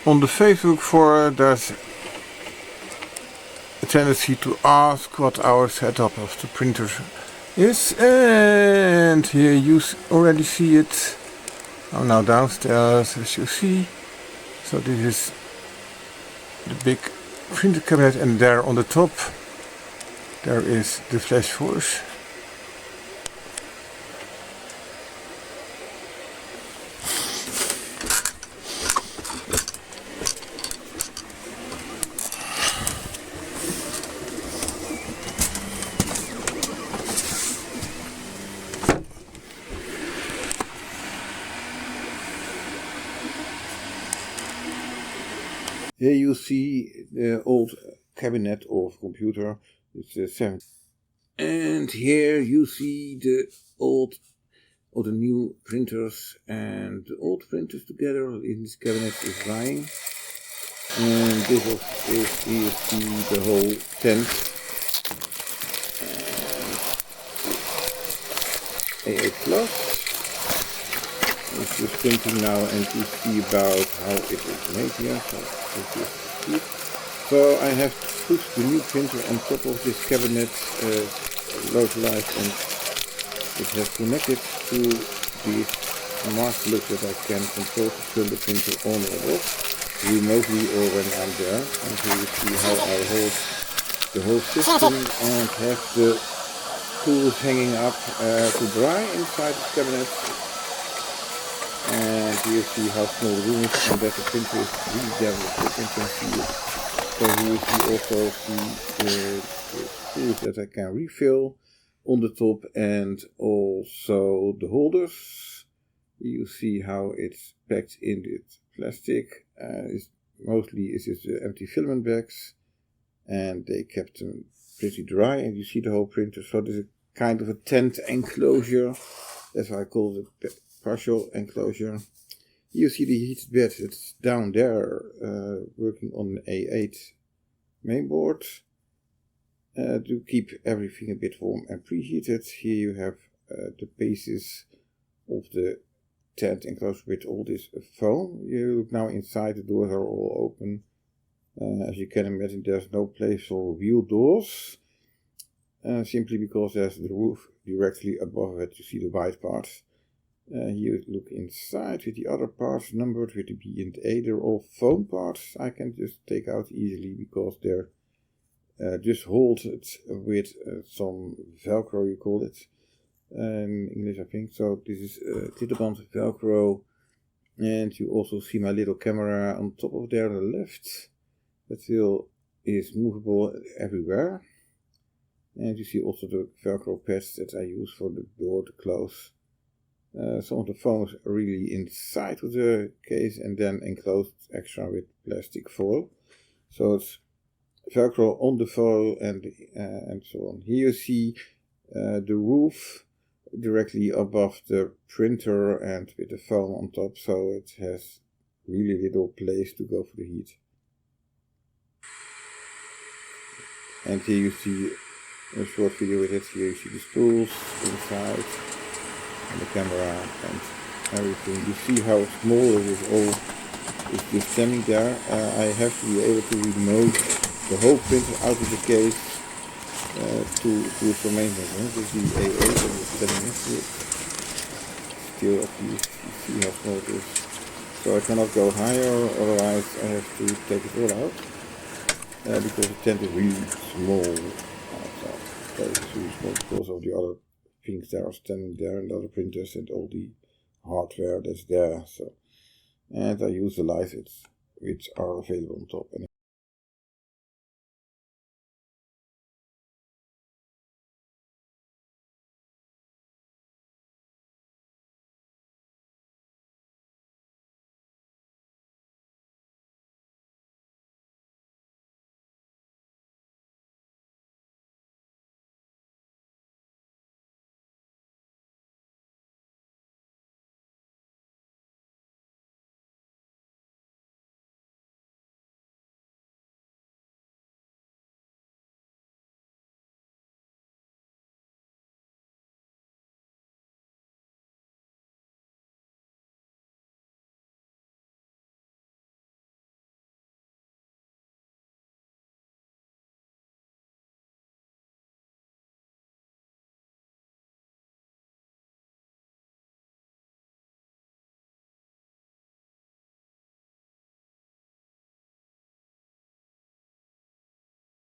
On the Facebook forum there's a tendency to ask what our setup of the printer is, and here you already see it. I'm now downstairs, as you see. So this is the big printer cabinet, and there on the top there is the Flashforge. Here you see the old cabinet of computer. It's a 7. And here you see the old or the new printers, and the old printers together in this cabinet is drying. And this is here you see the whole tent. And A8 Plus. It's just printing now, and you see about how it is made here. So I have put the new printer on top of this cabinet, localized, and it has connected to these smart plugs that I can control to turn the printer on or off remotely or when I'm there. And here you see how I hold the whole system and have the tools hanging up to dry inside the cabinet. And here you see how small the room is, and that the printer is really damn good. So here you see also the tools that I can refill on the top, and also the holders. You see how it's packed in this plastic. It's just empty filament bags, and they kept them pretty dry, and you see the whole printer. So this is kind of a tent enclosure. That's why I call it partial enclosure. You see the heated bed that's down there, working on an A8 mainboard to keep everything a bit warm and preheated. Here you have the basis of the tent enclosure with all this foam. You look now inside, the doors are all open. As you can imagine, there's no place for wheel doors, simply because there's the roof directly above it. You see the white parts. Here look inside with the other parts numbered with the B and A. They're all foam parts. I can just take out easily because they're just holded with some Velcro, you call it in English, I think. So this is Titterband Velcro, and you also see my little camera on top of there on the left. That still is movable everywhere. And you see also the Velcro pads that I use for the door to close. Some of the foam is really inside of the case and then enclosed extra with plastic foil. So it's Velcro on the foil and so on. Here you see the roof directly above the printer and with the foam on top, so it has really little place to go for the heat. And here you see a short video with it. Here you see the spools inside, and the camera and everything. You see how small it is all is just standing there. I have to be able to remove the whole printer out of the case to do some maintenance. This is the A8 and it's standing next to it. Still at least you see how small it is. So I cannot go higher, otherwise I have to take it all out. Because the tent is really small. So it's really small because of the other things that are standing there and the other printers and all the hardware that's there. So, and I use the lights which are available on top.